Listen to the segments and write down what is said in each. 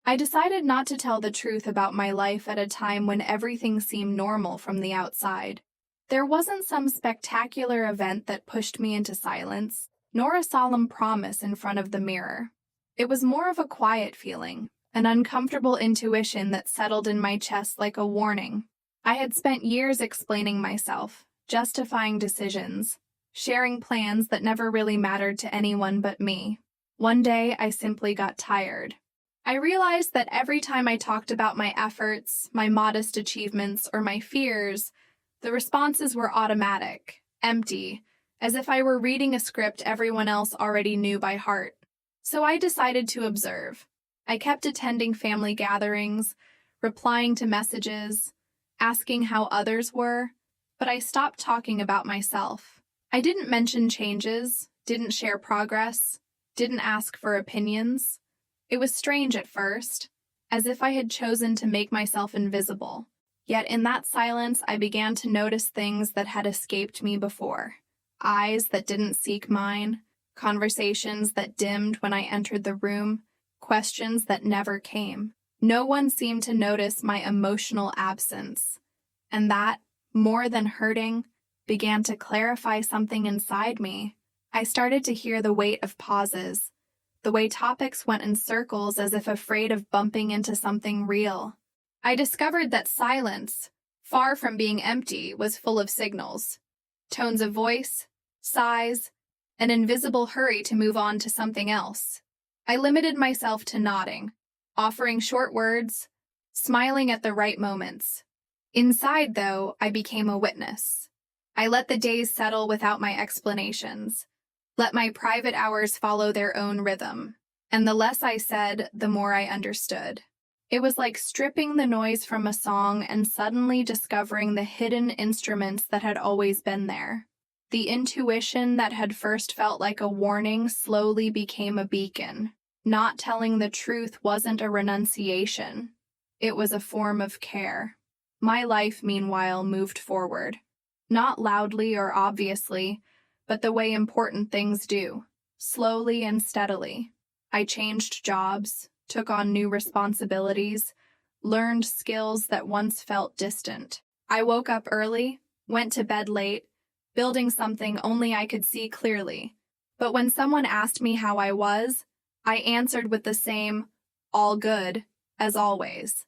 I decided not to tell the truth about my life at a time when everything seemed normal from the outside. There wasn't some spectacular event that pushed me into silence, nor a solemn promise in front of the mirror. It was more of a quiet feeling, an uncomfortable intuition that settled in my chest like a warning. I had spent years explaining myself, justifying decisions, sharing plans that never really mattered to anyone but me. One day, I simply got tired. I realized that every time I talked about my efforts, my modest achievements, or my fears, the responses were automatic, empty, as if I were reading a script everyone else already knew by heart. So I decided to observe. I kept attending family gatherings, replying to messages, asking how others were, but I stopped talking about myself. I didn't mention changes, didn't share progress, didn't ask for opinions. It was strange at first, as if I had chosen to make myself invisible. Yet in that silence, I began to notice things that had escaped me before. Eyes that didn't seek mine, conversations that dimmed when I entered the room, questions that never came. No one seemed to notice my emotional absence. And that, more than hurting, began to clarify something inside me. I started to hear the weight of pauses, the way topics went in circles as if afraid of bumping into something real. I discovered that silence, far from being empty, was full of signals. Tones of voice, sighs, an invisible hurry to move on to something else. I limited myself to nodding, offering short words, smiling at the right moments. Inside, though, I became a witness. I let the days settle without my explanations, let my private hours follow their own rhythm, and the less I said, the more I understood. It was like stripping the noise from a song and suddenly discovering the hidden instruments that had always been there. The intuition that had first felt like a warning slowly became a beacon. Not telling the truth wasn't a renunciation. It was a form of care. My life, meanwhile, moved forward. Not loudly or obviously, but the way important things do, slowly and steadily. I changed jobs, took on new responsibilities, learned skills that once felt distant. I woke up early, went to bed late, building something only I could see clearly. But when someone asked me how I was, I answered with the same, all good, as always.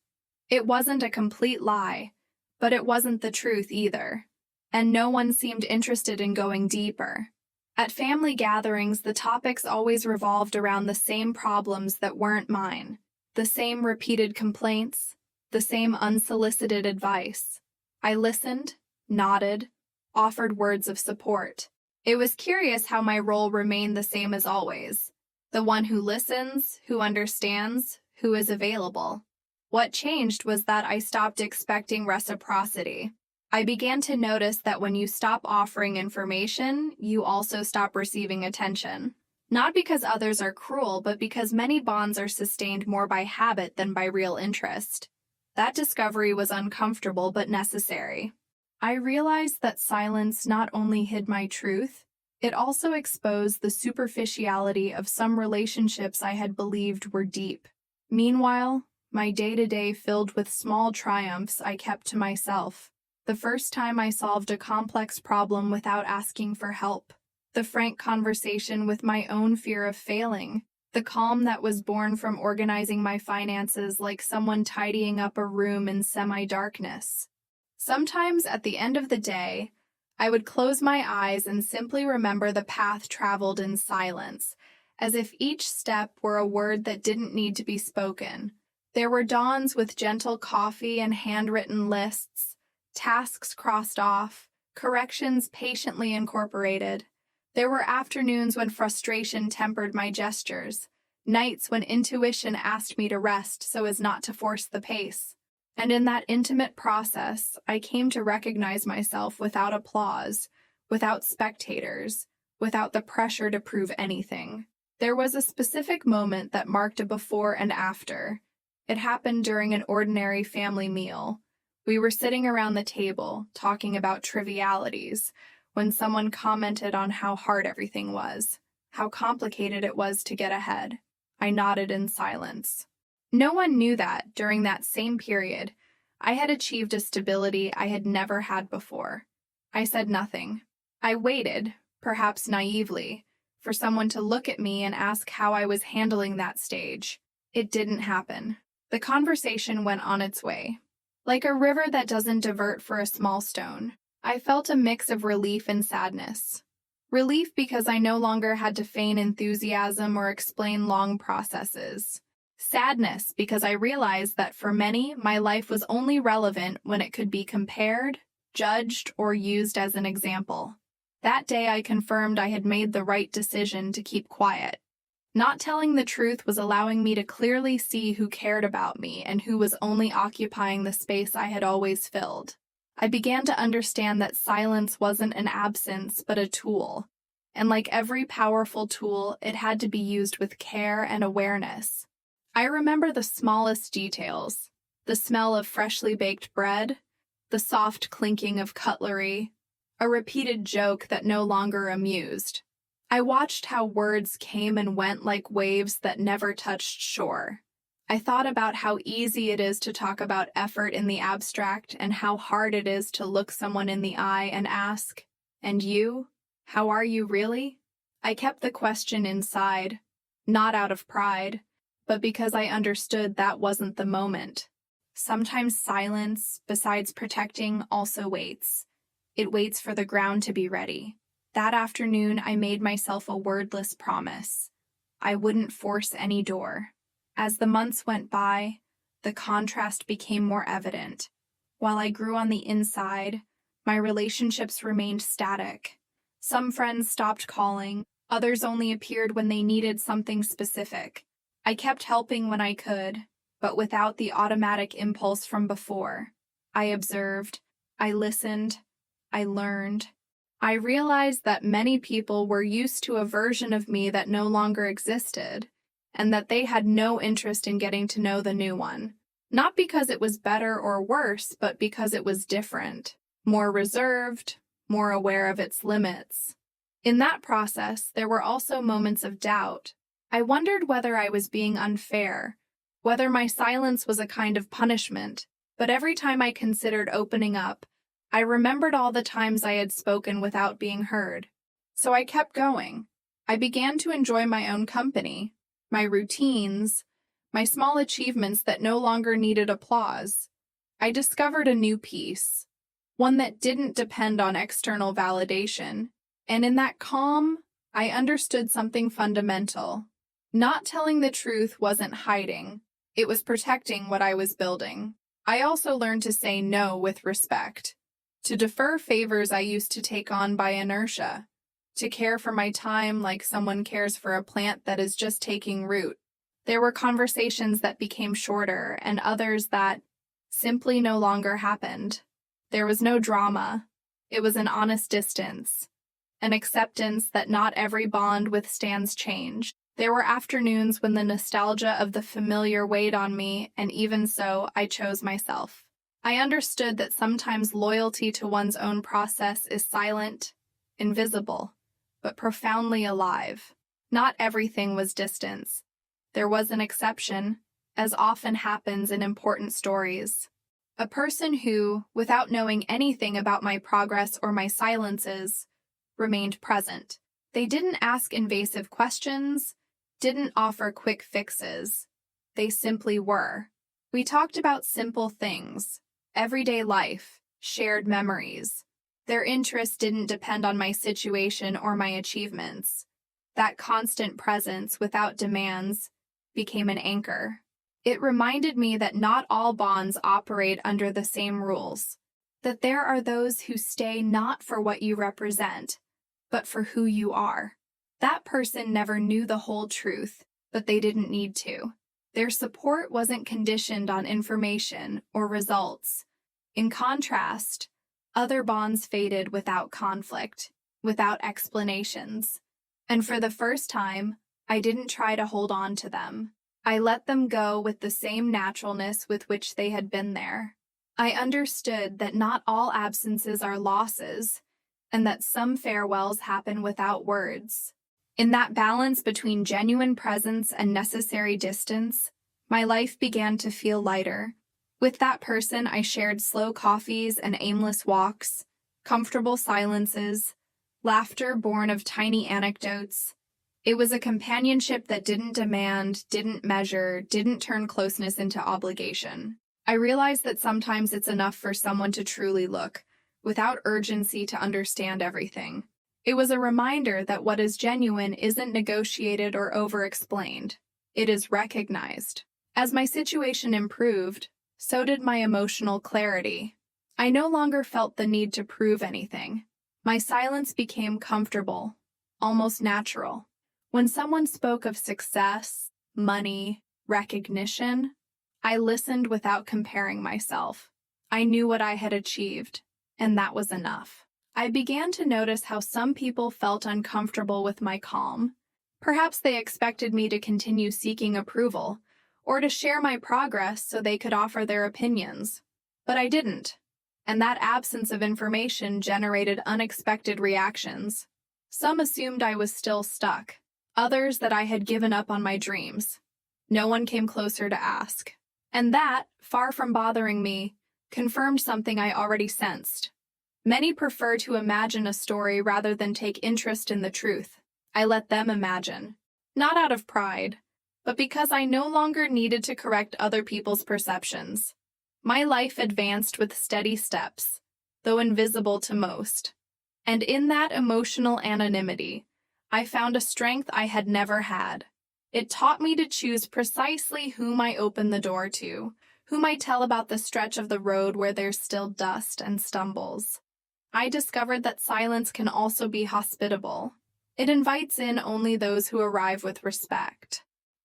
It wasn't a complete lie, but it wasn't the truth either. And no one seemed interested in going deeper. At family gatherings, the topics always revolved around the same problems that weren't mine, the same repeated complaints, the same unsolicited advice. I listened, nodded, offered words of support. It was curious how my role remained the same as always, the one who listens, who understands, who is available. What changed was that I stopped expecting reciprocity. I began to notice that when you stop offering information, you also stop receiving attention. Not because others are cruel, but because many bonds are sustained more by habit than by real interest. That discovery was uncomfortable but necessary. I realized that silence not only hid my truth, it also exposed the superficiality of some relationships I had believed were deep. Meanwhile, my day-to-day filled with small triumphs I kept to myself. The first time I solved a complex problem without asking for help. The frank conversation with my own fear of failing. The calm that was born from organizing my finances like someone tidying up a room in semi-darkness. Sometimes at the end of the day, I would close my eyes and simply remember the path traveled in silence, as if each step were a word that didn't need to be spoken. There were dawns with gentle coffee and handwritten lists, tasks crossed off, corrections patiently incorporated. There were afternoons when frustration tempered my gestures, nights when intuition asked me to rest so as not to force the pace. And in that intimate process, I came to recognize myself without applause, without spectators, without the pressure to prove anything. There was a specific moment that marked a before and after. It happened during an ordinary family meal. We were sitting around the table, talking about trivialities, when someone commented on how hard everything was, how complicated it was to get ahead. I nodded in silence. No one knew that, during that same period, I had achieved a stability I had never had before. I said nothing. I waited, perhaps naively, for someone to look at me and ask how I was handling that stage. It didn't happen. The conversation went on its way. Like a river that doesn't divert for a small stone, I felt a mix of relief and sadness. Relief because I no longer had to feign enthusiasm or explain long processes. Sadness because I realized that for many, my life was only relevant when it could be compared, judged, or used as an example. That day I confirmed I had made the right decision to keep quiet. Not telling the truth was allowing me to clearly see who cared about me and who was only occupying the space I had always filled. I began to understand that silence wasn't an absence, but a tool. And like every powerful tool, it had to be used with care and awareness. I remember the smallest details: the smell of freshly baked bread, the soft clinking of cutlery, a repeated joke that no longer amused. I watched how words came and went like waves that never touched shore. I thought about how easy it is to talk about effort in the abstract and how hard it is to look someone in the eye and ask, "And you? How are you really?" I kept the question inside, not out of pride, but because I understood that wasn't the moment. Sometimes silence, besides protecting, also waits. It waits for the ground to be ready. That afternoon, I made myself a wordless promise. I wouldn't force any door. As the months went by, the contrast became more evident. While I grew on the inside, my relationships remained static. Some friends stopped calling, others only appeared when they needed something specific. I kept helping when I could, but without the automatic impulse from before. I observed, I listened, I learned. I realized that many people were used to a version of me that no longer existed, and that they had no interest in getting to know the new one. Not because it was better or worse, but because it was different, more reserved, more aware of its limits. In that process, there were also moments of doubt. I wondered whether I was being unfair, whether my silence was a kind of punishment, but every time I considered opening up, I remembered all the times I had spoken without being heard. So I kept going. I began to enjoy my own company, my routines, my small achievements that no longer needed applause. I discovered a new peace, one that didn't depend on external validation. And in that calm, I understood something fundamental. Not telling the truth wasn't hiding. It was protecting what I was building. I also learned to say no with respect, to defer favors I used to take on by inertia, to care for my time like someone cares for a plant that is just taking root. There were conversations that became shorter and others that simply no longer happened. There was no drama. It was an honest distance, an acceptance that not every bond withstands change. There were afternoons when the nostalgia of the familiar weighed on me, and even so, I chose myself. I understood that sometimes loyalty to one's own process is silent, invisible, but profoundly alive. Not everything was distance. There was an exception, as often happens in important stories. A person who, without knowing anything about my progress or my silences, remained present. They didn't ask invasive questions, didn't offer quick fixes. They simply were. We talked about simple things, everyday life, shared memories. Their interest didn't depend on my situation or my achievements. That constant presence without demands became an anchor. It reminded me that not all bonds operate under the same rules, that there are those who stay not for what you represent, but for who you are. That person never knew the whole truth, but they didn't need to. Their support wasn't conditioned on information or results. In contrast, other bonds faded without conflict, without explanations. And for the first time, I didn't try to hold on to them. I let them go with the same naturalness with which they had been there. I understood that not all absences are losses, and that some farewells happen without words. In that balance between genuine presence and necessary distance, My life began to feel lighter. With that person, I shared slow coffees and aimless walks, comfortable silences, laughter born of tiny anecdotes. It was a companionship that didn't demand, didn't measure, didn't turn closeness into obligation. I realized that sometimes it's enough for someone to truly look, without urgency to understand everything. It was a reminder that what is genuine isn't negotiated or over-explained. It is recognized. As my situation improved, so did my emotional clarity. I no longer felt the need to prove anything. My silence became comfortable, almost natural. When someone spoke of success, money, recognition, I listened without comparing myself. I knew what I had achieved, and that was enough. I began to notice how some people felt uncomfortable with my calm. Perhaps they expected me to continue seeking approval, or to share my progress so they could offer their opinions. But I didn't, and that absence of information generated unexpected reactions. Some assumed I was still stuck, others that I had given up on my dreams. No one came closer to ask. And that, far from bothering me, confirmed something I already sensed. Many prefer to imagine a story rather than take interest in the truth. I let them imagine, not out of pride, but because I no longer needed to correct other people's perceptions. My life advanced with steady steps, though invisible to most. And in that emotional anonymity, I found a strength I had never had. It taught me to choose precisely whom I open the door to, whom I tell about the stretch of the road where there's still dust and stumbles. I discovered that silence can also be hospitable. It invites in only those who arrive with respect.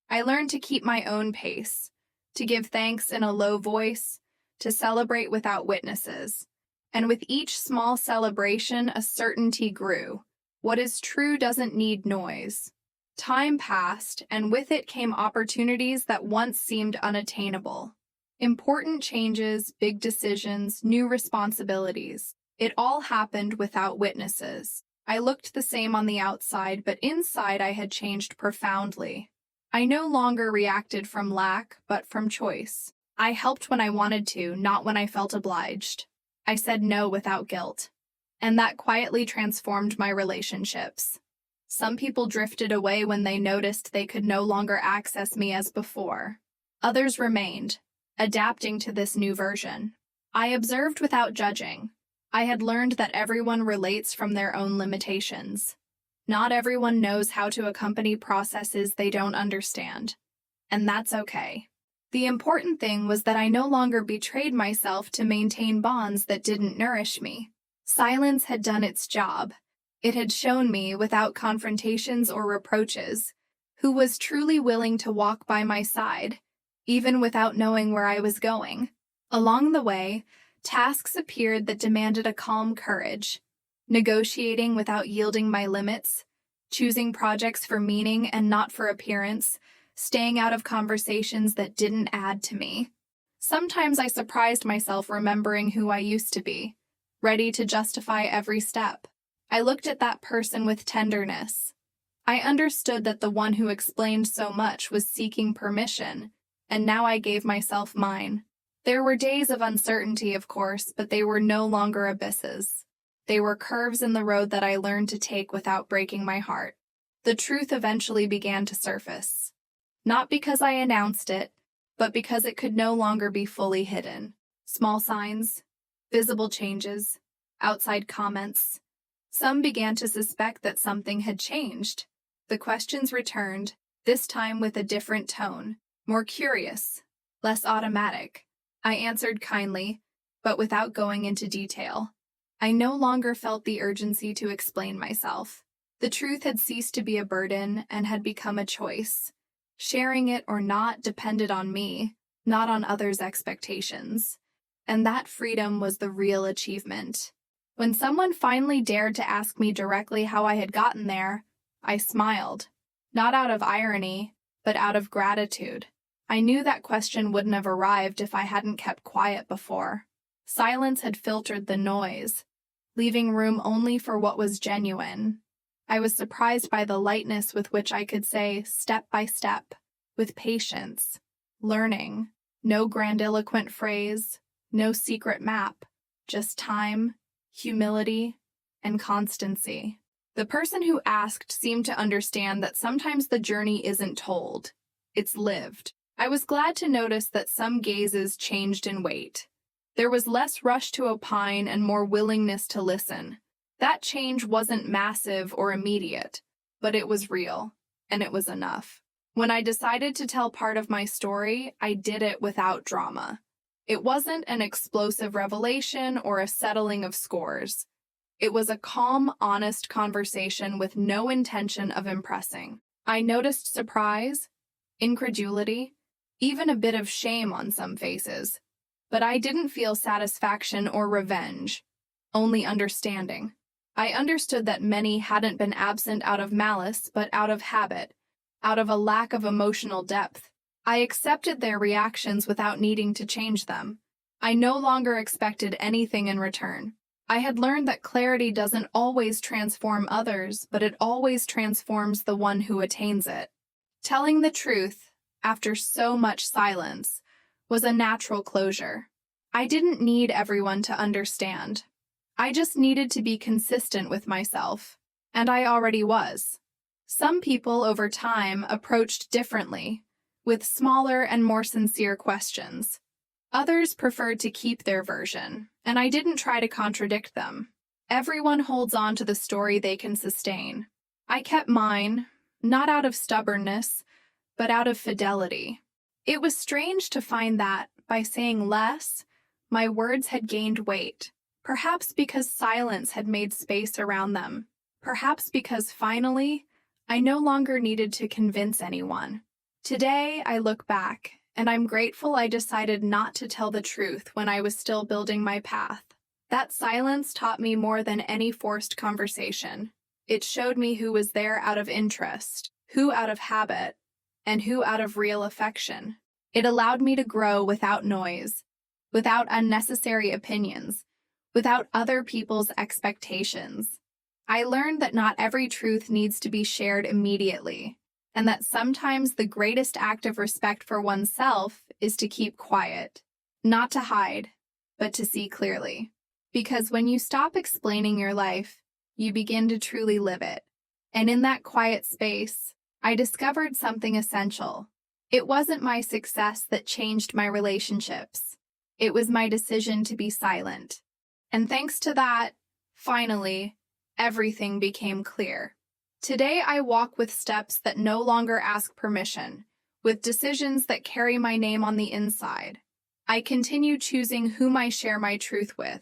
I learned to keep my own pace, to give thanks in a low voice, to celebrate without witnesses. And with each small celebration, a certainty grew. What is true doesn't need noise. Time passed, and with it came opportunities that once seemed unattainable. Important changes, big decisions, new responsibilities. It all happened without witnesses. I looked the same on the outside, but inside I had changed profoundly. I no longer reacted from lack, but from choice. I helped when I wanted to, not when I felt obliged. I said no without guilt. And that quietly transformed my relationships. Some people drifted away when they noticed they could no longer access me as before. Others remained, adapting to this new version. I observed without judging. I had learned that everyone relates from their own limitations. Not everyone knows how to accompany processes they don't understand. And that's okay. The important thing was that I no longer betrayed myself to maintain bonds that didn't nourish me. Silence had done its job. It had shown me, without confrontations or reproaches, who was truly willing to walk by my side, even without knowing where I was going. Along the way, tasks appeared that demanded a calm courage, negotiating without yielding my limits, choosing projects for meaning and not for appearance, staying out of conversations that didn't add to me. Sometimes I surprised myself remembering who I used to be, ready to justify every step. I looked at that person with tenderness. I understood that the one who explained so much was seeking permission, and now I gave myself mine. There were days of uncertainty, of course, but they were no longer abysses. They were curves in the road that I learned to take without breaking my heart. The truth eventually began to surface. Not because I announced it, but because it could no longer be fully hidden. Small signs, visible changes, outside comments. Some began to suspect that something had changed. The questions returned, this time with a different tone, more curious, less automatic. I answered kindly, but without going into detail. I no longer felt the urgency to explain myself. The truth had ceased to be a burden and had become a choice. Sharing it or not depended on me, not on others' expectations. And that freedom was the real achievement. When someone finally dared to ask me directly how I had gotten there, I smiled. Not out of irony, but out of gratitude. I knew that question wouldn't have arrived if I hadn't kept quiet before. Silence had filtered the noise, leaving room only for what was genuine. I was surprised by the lightness with which I could say, step by step, with patience, learning. No grandiloquent phrase, no secret map, just time, humility, and constancy. The person who asked seemed to understand that sometimes the journey isn't told, it's lived. I was glad to notice that some gazes changed in weight. There was less rush to opine and more willingness to listen. That change wasn't massive or immediate, but it was real, and it was enough. When I decided to tell part of my story, I did it without drama. It wasn't an explosive revelation or a settling of scores. It was a calm, honest conversation with no intention of impressing. I noticed surprise, incredulity, even a bit of shame on some faces. But I didn't feel satisfaction or revenge, only understanding. I understood that many hadn't been absent out of malice, but out of habit, out of a lack of emotional depth. I accepted their reactions without needing to change them. I no longer expected anything in return. I had learned that clarity doesn't always transform others, but it always transforms the one who attains it. Telling the truth, after so much silence, was a natural closure. I didn't need everyone to understand. I just needed to be consistent with myself, and I already was. Some people over time approached differently, with smaller and more sincere questions. Others preferred to keep their version, and I didn't try to contradict them. Everyone holds on to the story they can sustain. I kept mine, not out of stubbornness, but out of fidelity. It was strange to find that, by saying less, my words had gained weight. Perhaps because silence had made space around them. Perhaps because finally, I no longer needed to convince anyone. Today, I look back, and I'm grateful I decided not to tell the truth when I was still building my path. That silence taught me more than any forced conversation. It showed me who was there out of interest, who out of habit, and who out of real affection. It allowed me to grow without noise, without unnecessary opinions, without other people's expectations. I learned that not every truth needs to be shared immediately, and that sometimes the greatest act of respect for oneself is to keep quiet, not to hide, but to see clearly. Because when you stop explaining your life, you begin to truly live it. And in that quiet space, I discovered something essential. It wasn't my success that changed my relationships. It was my decision to be silent. And thanks to that, finally, everything became clear. Today I walk with steps that no longer ask permission, with decisions that carry my name on the inside. I continue choosing whom I share my truth with,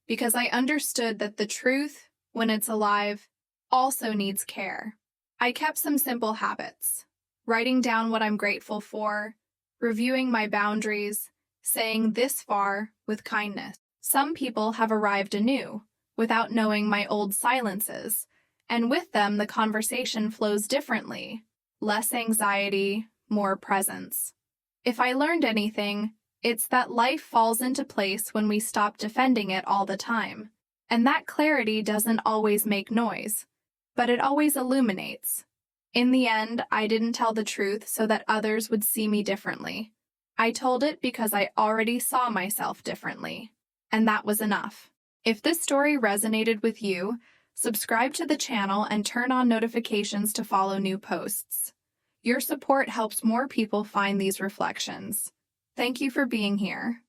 because I understood that the truth, when it's alive, also needs care. I kept some simple habits: writing down what I'm grateful for, reviewing my boundaries, saying this far with kindness. Some people have arrived anew, without knowing my old silences, and with them the conversation flows differently. Less anxiety, more presence. If I learned anything, it's that life falls into place when we stop defending it all the time. And that clarity doesn't always make noise, but it always illuminates. In the end, I didn't tell the truth so that others would see me differently. I told it because I already saw myself differently. And that was enough. If this story resonated with you, subscribe to the channel and turn on notifications to follow new posts. Your support helps more people find these reflections. Thank you for being here.